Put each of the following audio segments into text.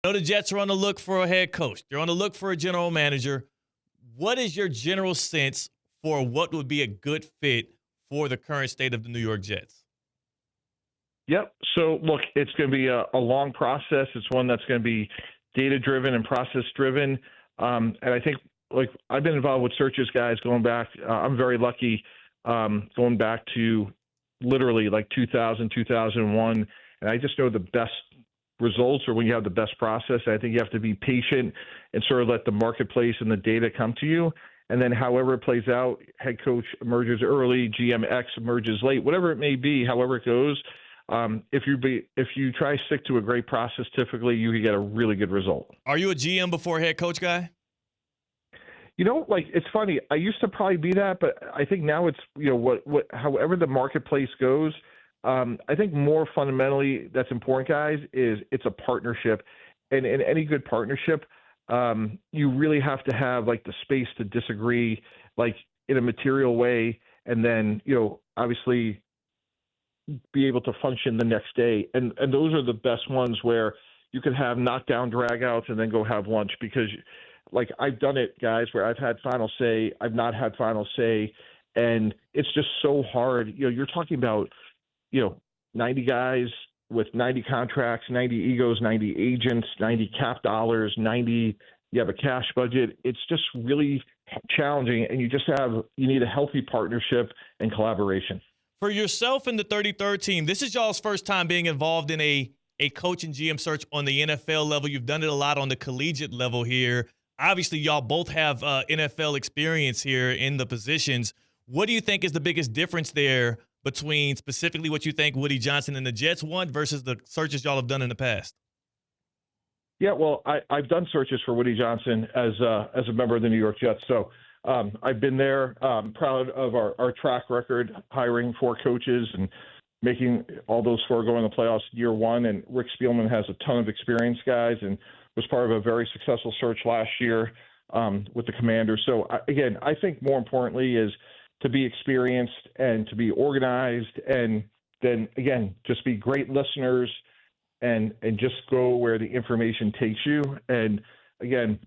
know the Jets are on the look for a head coach. They're on the look for a general manager. What is your general sense for what would be a good fit for the current state of the New York Jets? Yep. So, look, it's going to be a long process. It's one that's going to be data-driven and process-driven. And I think, like, I've been involved with searches, guys, going back. I'm very lucky going back to literally like 2000, 2001. And I just know the best results are when you have the best process. I think you have to be patient and sort of let the marketplace and the data come to you. And then however it plays out, head coach emerges early, GM X emerges late, whatever it may be, however it goes. If you try to stick to a great process, typically you can get a really good result. Are you a GM before head coach guy? You know, like, it's funny. I used to probably be that, but I think now it's, however the marketplace goes. I think more fundamentally that's important, guys, is it's a partnership. And in any good partnership, you really have to have, like, the space to disagree, like, in a material way, and then, obviously be able to function the next day. And those are the best ones where you could have knockdown dragouts and then go have lunch, because, like, I've done it, guys, where I've had final say, I've not had final say, and it's just so hard. You're talking about, 90 guys with 90 contracts, 90 egos, 90 agents, 90 cap dollars, 90, you have a cash budget. It's just really challenging, and you need a healthy partnership and collaboration. For yourself and the 33rd team, this is y'all's first time being involved in a coach and GM search on the NFL level. You've done it a lot on the collegiate level here. Obviously, y'all both have NFL experience here in the positions. What do you think is the biggest difference there between specifically what you think Woody Johnson and the Jets want versus the searches y'all have done in the past? Yeah, well, I've done searches for Woody Johnson as a member of the New York Jets. So I've been there, proud of our track record, hiring 4 coaches and making all those 4 go in the playoffs year one. And Rick Spielman has a ton of experience, guys, and was part of a very successful search last year with the Commanders. So, again, I think more importantly is to be experienced and to be organized, and then, again, just be great listeners and just go where the information takes you. And, again,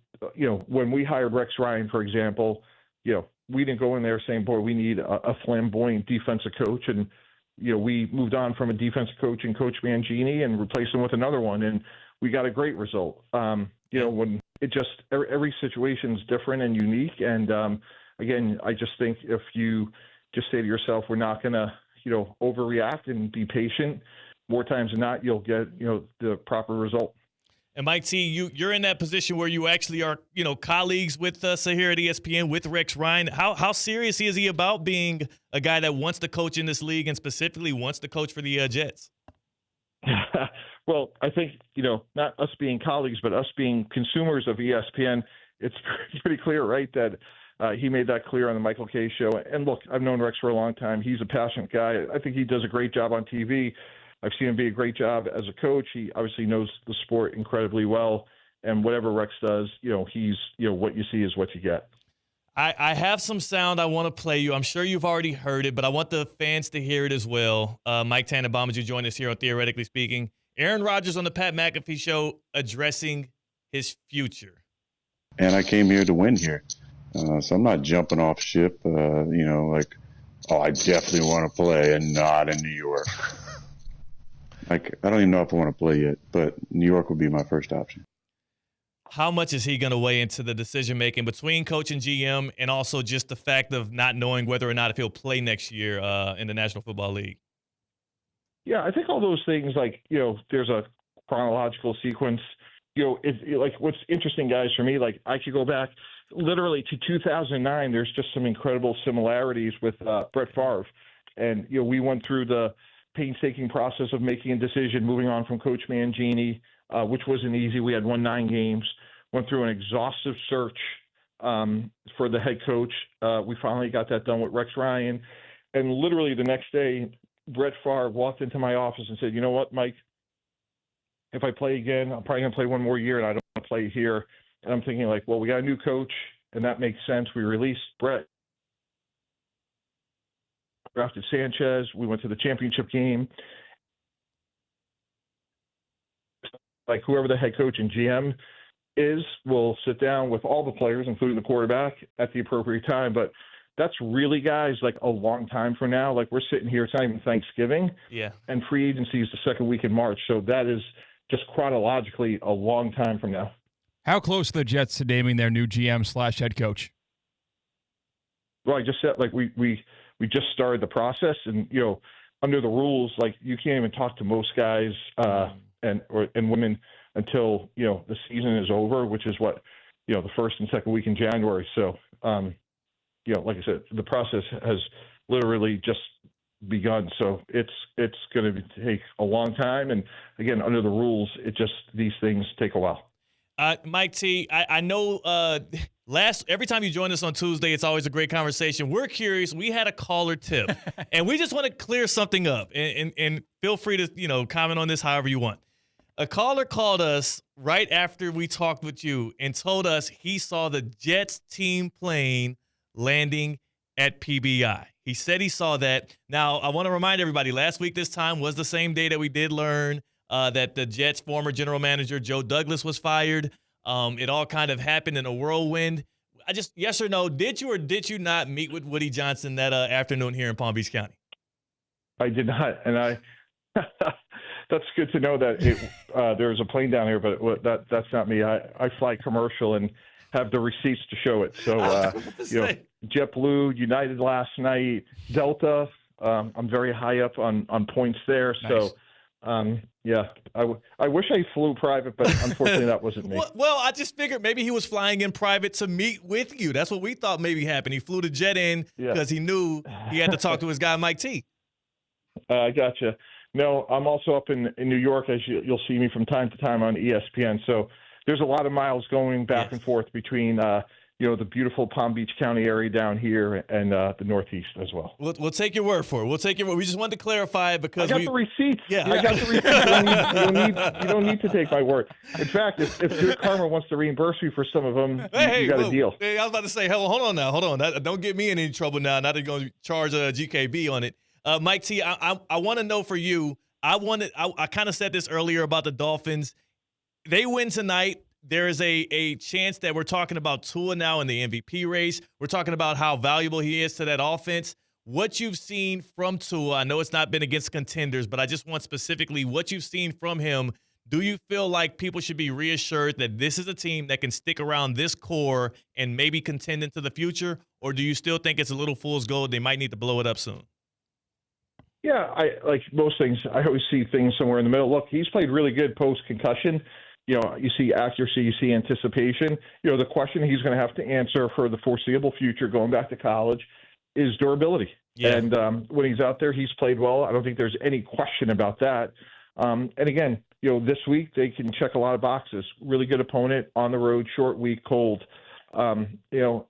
when we hired Rex Ryan, for example, we didn't go in there saying, boy, we need a flamboyant defensive coach. And, we moved on from a defensive coach and Coach Mangini and replaced him with another one. And we got a great result. When it just every situation is different and unique. And again, I just think if you just say to yourself, we're not going to, overreact and be patient, more times than not, you'll get, the proper result. And Mike T, you're in that position where you actually are, colleagues with us here at ESPN with Rex Ryan. How serious is he about being a guy that wants to coach in this league and specifically wants to coach for the Jets? Well, I think, not us being colleagues, but us being consumers of ESPN, it's pretty clear, right, that he made that clear on the Michael Kay show. And look, I've known Rex for a long time. He's a passionate guy. I think he does a great job on TV. I've seen him be a great job as a coach. He obviously knows the sport incredibly well. And whatever Rex does, he's, what you see is what you get. I have some sound I want to play you. I'm sure you've already heard it, but I want the fans to hear it as well. Mike Tannenbaum, as you join us here on Theoretically Speaking. Aaron Rodgers on the Pat McAfee show addressing his future. And I came here to win here. So I'm not jumping off ship, I definitely want to play and not in New York. I don't even know if I want to play yet, but New York would be my first option. How much is he going to weigh into the decision-making between coach and GM, and also just the fact of not knowing whether or not if he'll play next year in the National Football League? Yeah, I think all those things, there's a chronological sequence. What's interesting, guys, for me, I could go back literally to 2009. There's just some incredible similarities with Brett Favre. And, we went through the painstaking process of making a decision, moving on from Coach Mangini, which wasn't easy. We had won 9 games, went through an exhaustive search for the head coach. We finally got that done with Rex Ryan. And literally the next day, Brett Favre walked into my office and said, you know what, Mike, if I play again, I'm probably going to play one more year, and I don't want to play here. And I'm thinking, we got a new coach, and that makes sense. We released Brett, drafted Sanchez. We went to the championship game. like whoever the head coach and GM is will sit down with all the players, including the quarterback, at the appropriate time. But that's really, guys, like a long time from now. Like we're sitting here, it's not even Thanksgiving. Yeah. And free agency is the second week in March. So that is just chronologically a long time from now. How close are the Jets to naming their new GM/head coach? Well, I just said, like, we just started the process, and, you know, under the rules, like, you can't even talk to most guys and women until, you know, the season is over, which is what, you know, the first and second week in January. So, you know, like I said, the process has literally just begun. So it's going to take a long time. And again, under the rules, these things take a while. Mike T, I know every time you join us on Tuesday, it's always a great conversation. We're curious. We had a caller tip, and we just want to clear something up. And feel free to, you know, comment on this however you want. A caller called us right after we talked with you and told us he saw the Jets team plane landing at PBI. He said he saw that. Now, I want to remind everybody, last week this time was the same day that we did learn that the Jets' former general manager, Joe Douglas, was fired. It all kind of happened in a whirlwind. Yes or no, did you or did you not meet with Woody Johnson that afternoon here in Palm Beach County? I did not, and that's good to know that there's a plane down here, but that's not me. I fly commercial and have the receipts to show it. So, you know, JetBlue, United last night, Delta. I'm very high up on points there. Nice. So, yeah, I wish I flew private, but unfortunately that wasn't me. Well, I just figured maybe he was flying in private to meet with you. That's what we thought maybe happened. He flew the jet in because he knew he had to talk to his guy, Mike T. I gotcha. No, I'm also up in New York, as you'll see me from time to time on ESPN. So there's a lot of miles going back and forth between, you know, the beautiful Palm Beach County area down here and the Northeast as well. We'll take your word for it. We'll take your word. We just wanted to clarify because I got the receipts. Yeah. I got the receipts. You don't need to take my word. In fact, if Good Karma wants to reimburse me for some of them, you got a deal. Hey, I was about to say, hold on. Don't get me in any trouble now. Now they're going to charge a GKB on it. Mike T, I want to know for you. I kind of said this earlier about the Dolphins. They win tonight. There is a chance that we're talking about Tua now in the MVP race. We're talking about how valuable he is to that offense. What you've seen from Tua, I know it's not been against contenders, but I just want specifically what you've seen from him. Do you feel like people should be reassured that this is a team that can stick around this core and maybe contend into the future? Or do you still think it's a little fool's gold? They might need to blow it up soon. Yeah, like most things, I always see things somewhere in the middle. Look, he's played really good post-concussion. You know, you see accuracy, you see anticipation. You know, the question he's going to have to answer for the foreseeable future going back to college is durability. Yeah. And when he's out there, he's played well. I don't think there's any question about that. And again, you know, this week they can check a lot of boxes. Really good opponent, on the road, short week, cold. You know,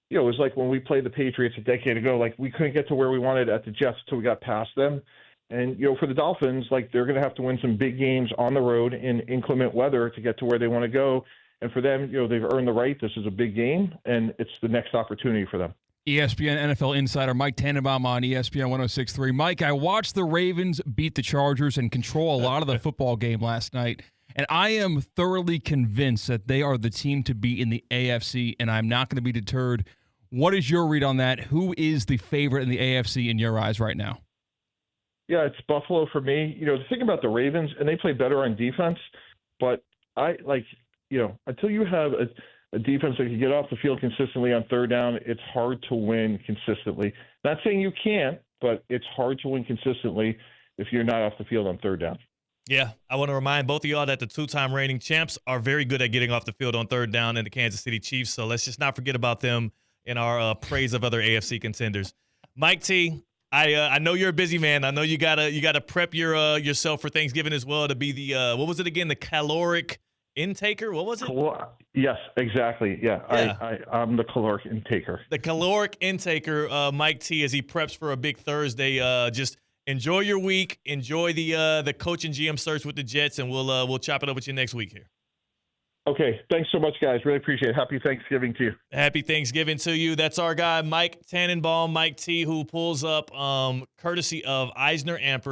it was like when we played the Patriots a decade ago, like we couldn't get to where we wanted at the Jets until we got past them. And, you know, for the Dolphins, like they're going to have to win some big games on the road in inclement weather to get to where they want to go. And for them, you know, they've earned the right. This is a big game, and it's the next opportunity for them. ESPN NFL insider Mike Tannenbaum on ESPN 106.3. Mike, I watched the Ravens beat the Chargers and control a lot of the football game last night, and I am thoroughly convinced that they are the team to beat in the AFC, and I'm not going to be deterred. What is your read on that? Who is the favorite in the AFC in your eyes right now? Yeah, it's Buffalo for me. You know, the thing about the Ravens, and they play better on defense, but until you have a defense that can get off the field consistently on third down, it's hard to win consistently. Not saying you can't, but it's hard to win consistently if you're not off the field on third down. Yeah, I want to remind both of y'all that the two-time reigning champs are very good at getting off the field on third down in the Kansas City Chiefs, so let's just not forget about them in our praise of other AFC contenders. Mike T, I know you're a busy man. I know you gotta prep yourself for Thanksgiving as well to be the what was it again? The caloric intaker? What was it? Yes, exactly. Yeah. I'm the caloric intaker. The caloric intaker, Mike T, as he preps for a big Thursday. Just enjoy your week. Enjoy the coach and GM search with the Jets, and we'll chop it up with you next week here. Okay. Thanks so much, guys. Really appreciate it. Happy Thanksgiving to you. Happy Thanksgiving to you. That's our guy, Mike Tannenbaum, Mike T, who pulls up courtesy of Eisner Amper.